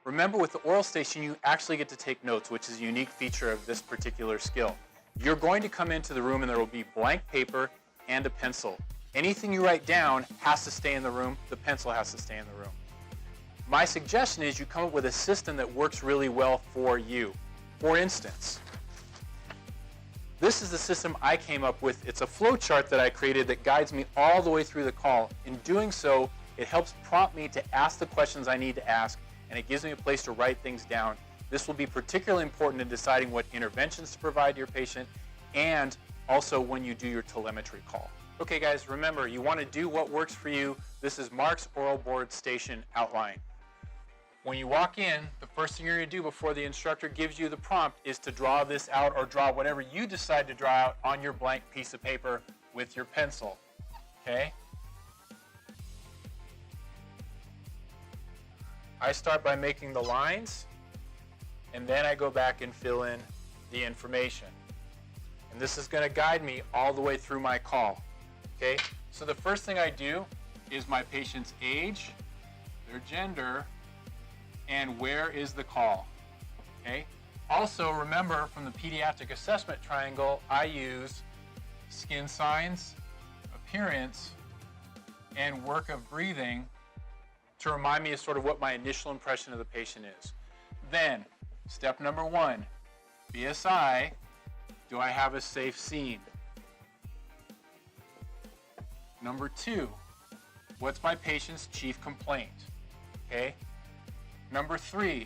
Remember, with the oral station, you actually get to take notes, which is a unique feature of this particular skill. You're going to come into the room and there will be blank paper and a pencil. Anything you write down has to stay in the room. The pencil has to stay in the room. My suggestion is you come up with a system that works really well for you. For instance, this is the system I came up with. It's a flow chart that I created that guides me all the way through the call. In doing so, it helps prompt me to ask the questions I need to ask, and it gives me a place to write things down. This will be particularly important in deciding what interventions to provide your patient and also when you do your telemetry call. Okay guys, remember, you want to do what works for you. This is Mark's oral board station outline. When you walk in, the first thing you're going to do before the instructor gives you the prompt is to draw this out or draw whatever you decide to draw out on your blank piece of paper with your pencil. Okay? I start by making the lines, and then I go back and fill in the information. And this is going to guide me all the way through my call. Okay? So the first thing I do is my patient's age, their gender, and where is the call. Okay? Also, remember from the pediatric assessment triangle, I use skin signs, appearance, and work of breathing to remind me of sort of what my initial impression of the patient is. Then, step number 1, BSI, do I have a safe scene? Number 2, what's my patient's chief complaint? Okay? Number 3,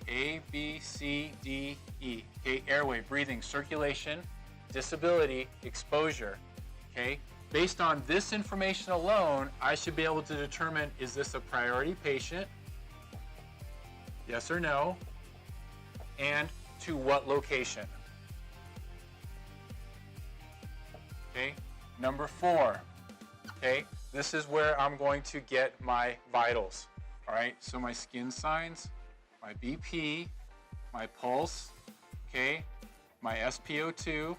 A, B, C, D, E. Okay, airway, breathing, circulation, disability, exposure. Okay? Based on this information alone, I should be able to determine, is this a priority patient? Yes or no? And to what location? Okay, number 4. Okay, this is where I'm going to get my vitals. All right, so my skin signs, my BP, my pulse, okay, my SpO2,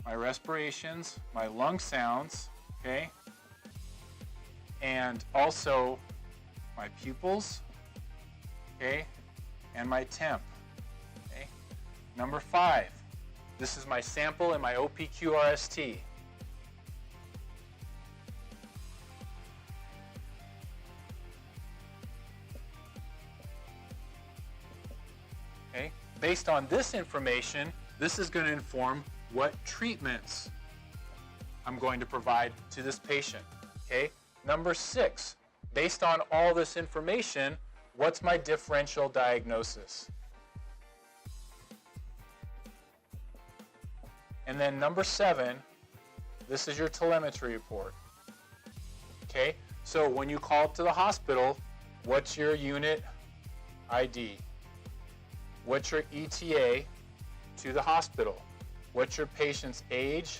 my respirations, my lung sounds, okay, and also my pupils, okay, and my temp, okay. Number 5, this is my sample and my OPQRST. Okay, based on this information, this is going to inform what treatments I'm going to provide to this patient. Okay? Number 6, based on all this information, what's my differential diagnosis? And then number 7, this is your telemetry report. Okay? So when you call up to the hospital, what's your unit ID? What's your ETA to the hospital? What's your patient's age,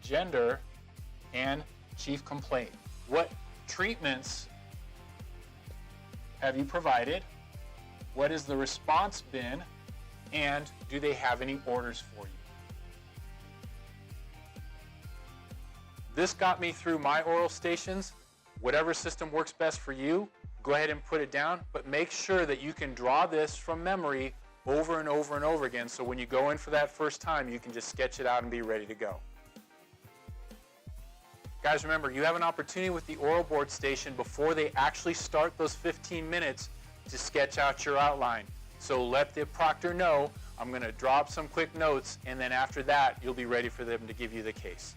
gender, and chief complaint? What treatments have you provided? What has the response been? And do they have any orders for you? This got me through my oral stations. Whatever system works best for you, go ahead and put it down, but make sure that you can draw this from memory over and over and over again, so when you go in for that first time, you can just sketch it out and be ready to go. Guys, remember, you have an opportunity with the oral board station before they actually start those 15 minutes to sketch out your outline. So let the proctor know, I'm going to drop some quick notes, and then after that, you'll be ready for them to give you the case.